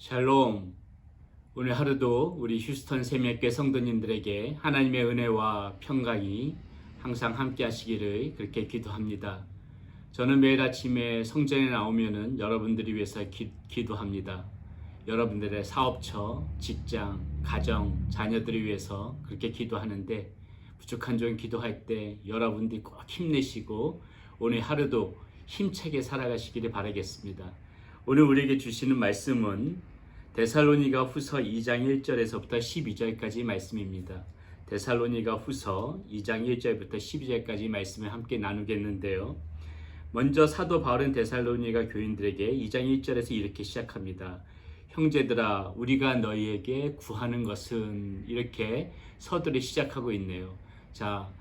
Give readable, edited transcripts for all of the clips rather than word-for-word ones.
샬롬. 오늘 하루도 우리 휴스턴 새벽교회 성도님들에게 하나님의 은혜와 평강이 항상 함께 하시기를 그렇게 기도합니다. 저는 매일 아침에 성전에 나오면은 여러분들이 위해서 기도합니다. 여러분들의 사업처, 직장, 가정, 자녀들을 위해서 그렇게 기도하는데, 부족한 종 기도할 때 여러분들이 꼭 힘내시고 오늘 하루도 힘차게 살아가시기를 바라겠습니다. 오늘 우리에게 주시는 말씀은 데살로니가 후서 2장 1절에서부터 12절까지 말씀입니다. 데살로니가 후서 2장 1절부터 12절까지 말씀을 함께 나누겠는데요. 먼저 사도 바울은 데살로니가 교인들에게 2장 1절에서 이렇게 시작합니다. 형제들아, 우리가 너희에게 구하는 것은, 이렇게 서두를 시작하고 있네요. 자,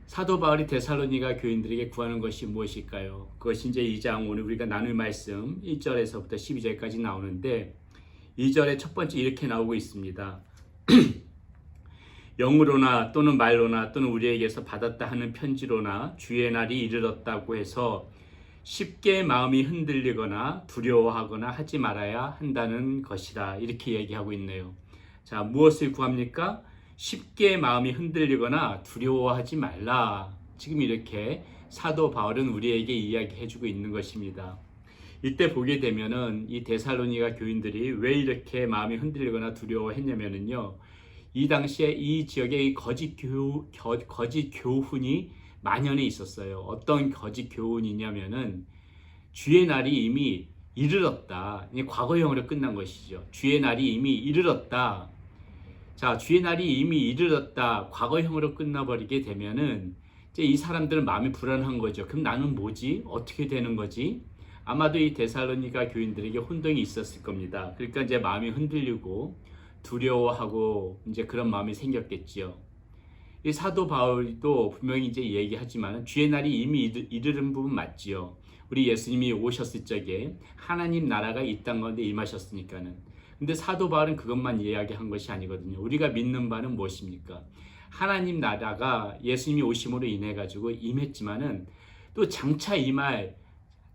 사도 바울이 데살로니가 교인들에게 구하는 것이 무엇일까요? 그것이 이제 2장 오늘 우리가 나눌 말씀 1절에서부터 12절까지 나오는데, 2절에 첫 번째 이렇게 나오고 있습니다. 영으로나 또는 말로나 또는 우리에게서 받았다 하는 편지로나 주의 날이 이르렀다고 해서 쉽게 마음이 흔들리거나 두려워하거나 하지 말아야 한다는 것이라, 이렇게 얘기하고 있네요. 자, 무엇을 구합니까? 쉽게 마음이 흔들리거나 두려워하지 말라. 지금 이렇게 사도 바울은 우리에게 이야기해주고 있는 것입니다. 이때 보게 되면은 이 데살로니가 교인들이 왜 이렇게 마음이 흔들리거나 두려워했냐면은요, 이 당시에 이 지역에 거짓 교훈이 만연해 있었어요. 어떤 거짓 교훈이냐면은 주의 날이 이미 이르렀다. 과거형으로 끝난 것이죠. 주의 날이 이미 이르렀다. 자, 주의 날이 이미 이르렀다. 과거형으로 끝나버리게 되면은 이제 이 사람들은 마음이 불안한 거죠. 그럼 나는 뭐지? 어떻게 되는 거지? 아마도 이 데살로니가 교인들에게 혼동이 있었을 겁니다. 그러니까 이제 마음이 흔들리고 두려워하고 이제 그런 마음이 생겼겠지요. 이 사도 바울도 분명히 이제 얘기하지만 주의 날이 이미 이르는 부분 맞지요. 우리 예수님이 오셨을 적에 하나님 나라가 이 땅 가운데 임하셨으니까는. 근데 사도 바울은 그것만 이야기한 것이 아니거든요. 우리가 믿는 바는 무엇입니까? 하나님 나라가 예수님이 오심으로 인해 가지고 임했지만은 또 장차 임할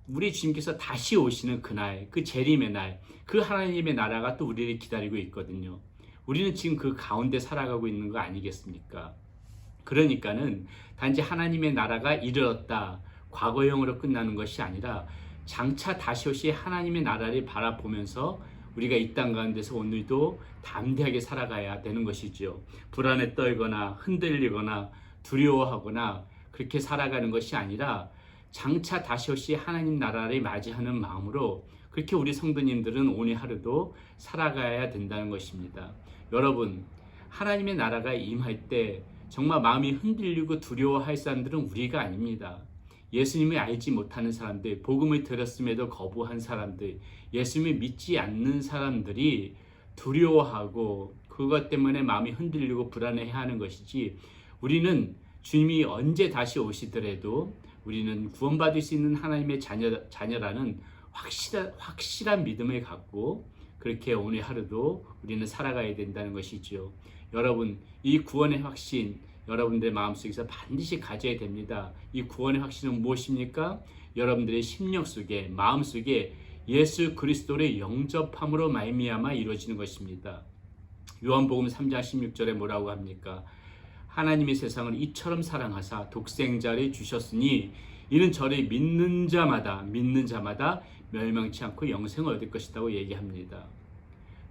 우리 주님께서 다시 오시는 그날, 그 재림의 날, 그 하나님의 나라가 또 우리를 기다리고 있거든요. 우리는 지금 그 가운데 살아가고 있는 거 아니겠습니까? 그러니까는 단지 하나님의 나라가 이르렀다, 과거형으로 끝나는 것이 아니라 장차 다시 오실 하나님의 나라를 바라보면서 우리가 이 땅 가운데서 오늘도 담대하게 살아가야 되는 것이죠. 불안에 떨거나 흔들리거나 두려워하거나 그렇게 살아가는 것이 아니라 장차 다시 오실 하나님 나라를 맞이하는 마음으로 그렇게 우리 성도님들은 오늘 하루도 살아가야 된다는 것입니다. 여러분, 하나님의 나라가 임할 때 정말 마음이 흔들리고 두려워할 사람들은 우리가 아닙니다. 예수님을 알지 못하는 사람들, 복음을 들었음에도 거부한 사람들, 예수님을 믿지 않는 사람들이 두려워하고 그것 때문에 마음이 흔들리고 불안해하는 것이지, 우리는 주님이 언제 다시 오시더라도 우리는 구원받을 수 있는 하나님의 자녀라는 확실한 믿음을 갖고 그렇게 오늘 하루도 우리는 살아가야 된다는 것이죠. 여러분, 이 구원의 확신 여러분들의 마음속에서 반드시 가져야 됩니다. 이 구원의 확신은 무엇입니까? 여러분들의 심령 속에, 마음 속에 예수 그리스도를 영접함으로 말미암아 이루어지는 것입니다. 요한복음 3장 16절에 뭐라고 합니까? 하나님이 세상을 이처럼 사랑하사 독생자를 주셨으니 이는 저를 믿는 자마다 멸망치 않고 영생을 얻을 것이라고 얘기합니다.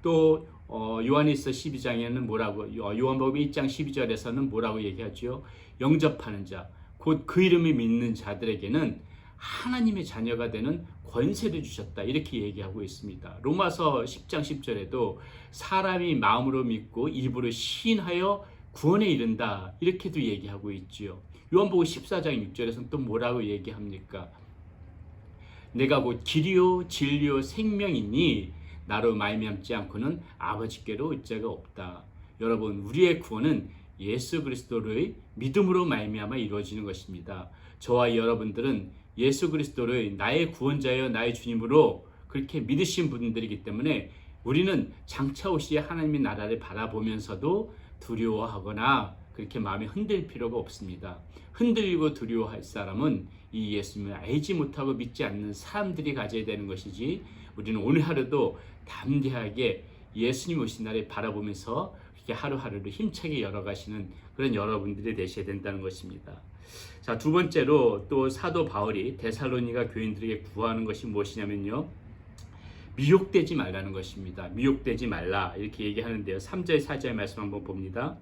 또 요한일서 12장에는 뭐라고, 요한복음 1장 12절에서는 뭐라고 얘기하죠? 영접하는 자, 곧 그 이름을 믿는 자들에게는 하나님의 자녀가 되는 권세를 주셨다, 이렇게 얘기하고 있습니다. 로마서 10장 10절에도 사람이 마음으로 믿고 입으로 시인하여 구원에 이른다, 이렇게도 얘기하고 있지요. 요한복음 14장 6절에서는 또 뭐라고 얘기합니까? 내가 곧 길이요 진리요 생명이니 나로 말미암지 않고는 아버지께로 올 자가 없다. 여러분, 우리의 구원은 예수 그리스도를 믿음으로 말미암아 이루어지는 것입니다. 저와 여러분들은 예수 그리스도를 나의 구원자여 나의 주님으로 그렇게 믿으신 분들이기 때문에 우리는 장차 오실 하나님의 나라를 바라보면서도 두려워하거나 그렇게 마음이 흔들 필요가 없습니다. 흔들리고 두려워할 사람은 이 예수님을 알지 못하고 믿지 않는 사람들이 가져야 되는 것이지, 우리는 오늘 하루도 담대하게 예수님 오신 날을 바라보면서 이렇게 하루하루를 힘차게 열어가시는 그런 여러분들이 되셔야 된다는 것입니다. 자, 두 번째로 또 사도 바울이 데살로니가 교인들에게 구하는 것이 무엇이냐면요, 미혹되지 말라는 것입니다. 미혹되지 말라 이렇게 얘기하는데요. 3절 4절 말씀 한번 봅니다.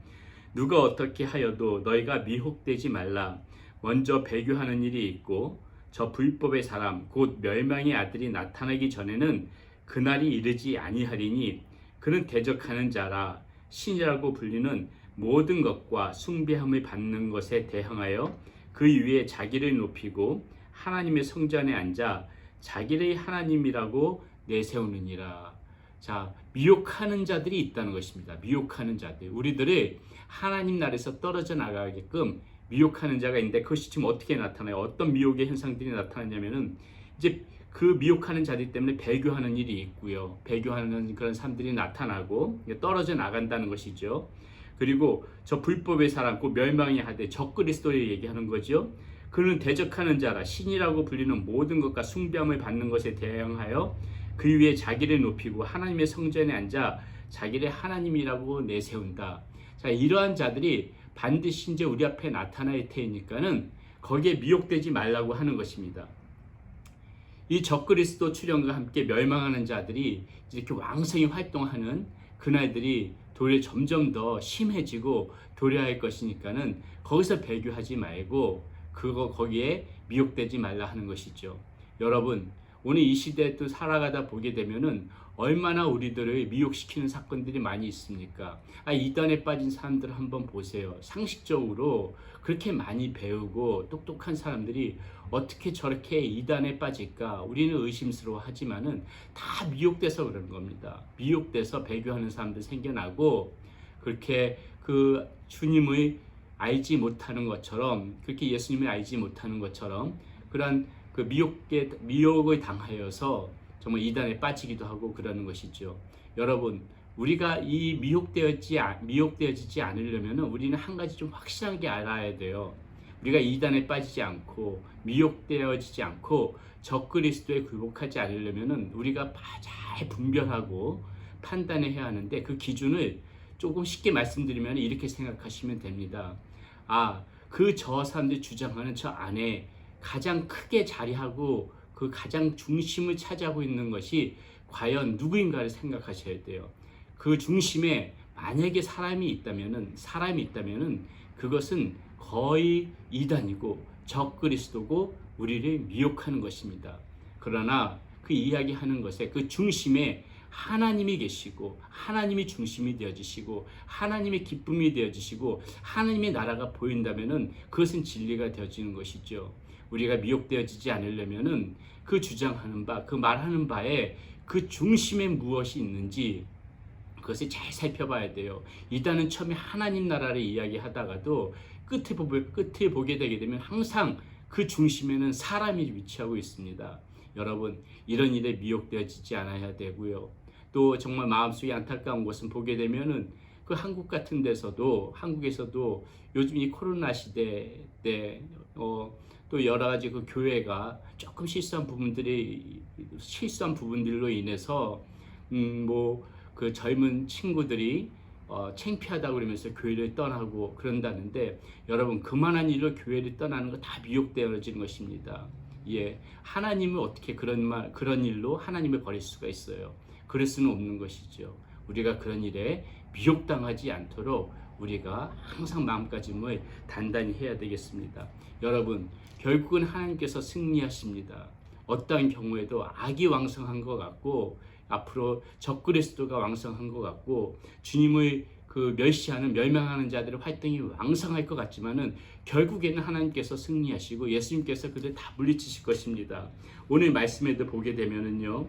누가 어떻게 하여도 너희가 미혹되지 말라. 먼저 배교하는 일이 있고 저 불법의 사람 곧 멸망의 아들이 나타나기 전에는 그날이 이르지 아니하리니 그는 대적하는 자라. 신이라고 불리는 모든 것과 숭배함을 받는 것에 대항하여 그 위에 자기를 높이고 하나님의 성전에 앉아 자기를 하나님이라고 내세우느니라. 자, 미혹하는 자들이 있다는 것입니다. 미혹하는 자들, 우리들을 하나님 나라에서 떨어져 나가게끔 미혹하는 자가 있는데, 그것이 지금 어떻게 나타나요? 어떤 미혹의 현상들이 나타나냐면은 이제 그 미혹하는 자들 때문에 배교하는 일이 있고요. 배교하는 그런 사람들이 나타나고 떨어져 나간다는 것이죠. 그리고 저 불법의 사람, 그 멸망의 하되 적그리스도를 얘기하는 거죠. 그는 대적하는 자라. 신이라고 불리는 모든 것과 숭배함을 받는 것에 대항하여 그 위에 자기를 높이고 하나님의 성전에 앉아 자기를 하나님이라고 내세운다. 자, 이러한 자들이 반드시 이제 우리 앞에 나타날 테니까는 거기에 미혹되지 말라고 하는 것입니다. 이 적그리스도 출현과 함께 멸망하는 자들이 이렇게 왕성히 활동하는 그날들이 도리어 점점 더 심해지고 도래할 것이니까는 거기서 배교하지 말고 거기에 미혹되지 말라 하는 것이죠. 여러분, 오늘 이 시대에 또 살아가다 보게 되면은 얼마나 우리들을 미혹시키는 사건들이 많이 있습니까? 이단에 빠진 사람들 한번 보세요. 상식적으로 그렇게 많이 배우고 똑똑한 사람들이 어떻게 저렇게 이단에 빠질까? 우리는 의심스러워 하지만은 다 미혹돼서 그러는 겁니다. 미혹돼서 배교하는 사람들 생겨나고 그렇게 그 주님을 알지 못하는 것처럼, 그렇게 예수님을 알지 못하는 것처럼 그러한 그 미혹을 당하여서 정말 이단에 빠지기도 하고 그러는 것이죠. 여러분, 우리가 이 미혹되어지지 않으려면 우리는 한 가지 좀 확실하게 알아야 돼요. 우리가 이단에 빠지지 않고 미혹되어지지 않고 적그리스도에 굴복하지 않으려면 우리가 잘 분별하고 판단해야 하는데, 그 기준을 조금 쉽게 말씀드리면 이렇게 생각하시면 됩니다. 저 사람들이 주장하는 저 안에 가장 크게 자리하고 그 가장 중심을 차지하고 있는 것이 과연 누구인가를 생각하셔야 돼요. 그 중심에 만약에 사람이 있다면은 그것은 거의 이단이고 적그리스도고 우리를 미혹하는 것입니다. 그러나 그 이야기하는 것에 그 중심에 하나님이 계시고 하나님이 중심이 되어지시고 하나님의 기쁨이 되어지시고 하나님의 나라가 보인다면은 그것은 진리가 되어지는 것이죠. 우리가 미혹되어지지 않으려면은 그 주장하는 바, 그 말하는 바에 그 중심에 무엇이 있는지 그것을 잘 살펴봐야 돼요. 이단은 처음에 하나님 나라를 이야기하다가도 끝에 보게 되게 되면 항상 그 중심에는 사람이 위치하고 있습니다. 여러분, 이런 일에 미혹되어지지 않아야 되고요. 또 정말 마음속에 안타까운 것은 보게 되면은 그 한국 같은 데서도, 한국에서도 요즘 이 코로나 시대 때 또 여러 가지 그 교회가 조금 실수한 부분들로 인해서 그 젊은 친구들이 창피하다고 그러면서 교회를 떠나고 그런다는데, 여러분, 그만한 일로 교회를 떠나는 거 다 미혹되어지는 것입니다. 예, 하나님을 어떻게 그런 일로 하나님을 버릴 수가 있어요? 그럴 수는 없는 것이죠. 우리가 그런 일에 미혹당하지 않도록 우리가 항상 마음가짐을 단단히 해야 되겠습니다. 여러분, 결국은 하나님께서 승리하십니다. 어떠한 경우에도 악이 왕성한 것 같고 앞으로 적그리스도가 왕성한 것 같고 주님을 멸망하는 자들의 활동이 왕성할 것 같지만은 결국에는 하나님께서 승리하시고 예수님께서 그들 다 물리치실 것입니다. 오늘 말씀에도 보게 되면은요,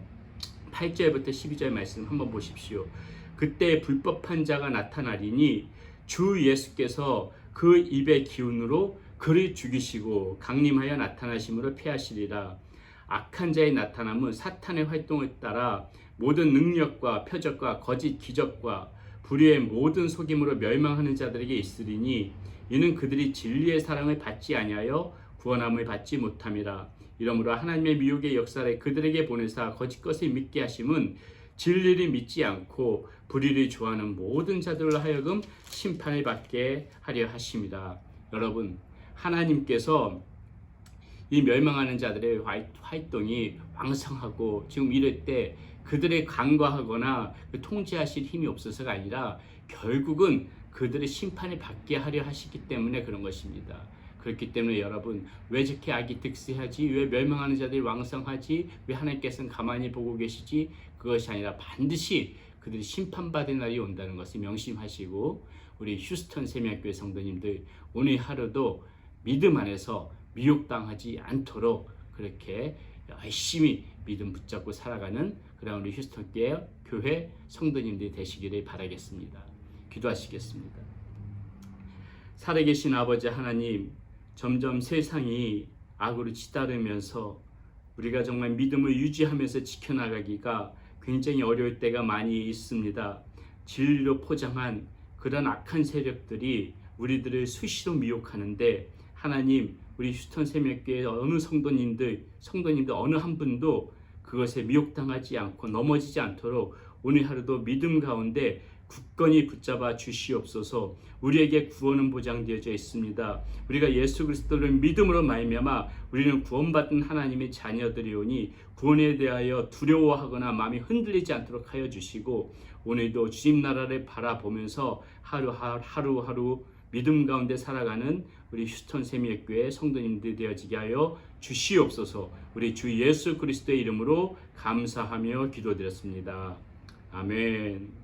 8절부터 12절 말씀 한번 보십시오. 그때 불법한 자가 나타나리니 주 예수께서 그 입의 기운으로 그를 죽이시고 강림하여 나타나심으로 패하시리라. 악한 자의 나타남은 사탄의 활동을 따라 모든 능력과 표적과 거짓 기적과 불의의 모든 속임으로 멸망하는 자들에게 있으리니 이는 그들이 진리의 사랑을 받지 아니하여 구원함을 받지 못함이라. 이러므로 하나님의 미혹의 역사를 그들에게 보내사 거짓 것을 믿게 하심은 진리를 믿지 않고 불의를 좋아하는 모든 자들로 하여금 심판을 받게 하려 하십니다. 여러분, 하나님께서 이 멸망하는 자들의 활동이 왕성하고 지금 이럴 때 그들의 간과하거나 통제하실 힘이 없어서가 아니라 결국은 그들의 심판을 받게 하려 하시기 때문에 그런 것입니다. 그렇기 때문에 여러분, 왜 저렇게 악이 득세하지? 왜 멸망하는 자들이 왕성하지? 왜 하나님께서는 가만히 보고 계시지? 그것이 아니라 반드시 그들이 심판받을 날이 온다는 것을 명심하시고, 우리 휴스턴 세미학교회 성도님들 오늘 하루도 믿음 안에서 미혹당하지 않도록 그렇게 열심히 믿음 붙잡고 살아가는 그런 우리 휴스턴 교회 성도님들이 되시기를 바라겠습니다. 기도하시겠습니다. 살아계신 아버지 하나님, 점점 세상이 악으로 치달으면서 우리가 정말 믿음을 유지하면서 지켜나가기가 굉장히 어려울 때가 많이 있습니다. 진리로 포장한 그런 악한 세력들이 우리들을 수시로 미혹하는데, 하나님, 우리 휴스턴 세미학교의 어느 성도님들 어느 한 분도 그것에 미혹당하지 않고 넘어지지 않도록 오늘 하루도 믿음 가운데 굳건히 붙잡아 주시옵소서. 우리에게 구원은 보장되어져 있습니다. 우리가 예수 그리스도를 믿음으로 말미암아 우리는 구원받은 하나님의 자녀들이오니 구원에 대하여 두려워하거나 마음이 흔들리지 않도록 하여 주시고, 오늘도 주님 나라를 바라보면서 하루하루 믿음 가운데 살아가는 우리 휴스턴 세미학교회 성도님들 되어지게 하여 주시옵소서. 우리 주 예수 그리스도의 이름으로 감사하며 기도드렸습니다. 아멘.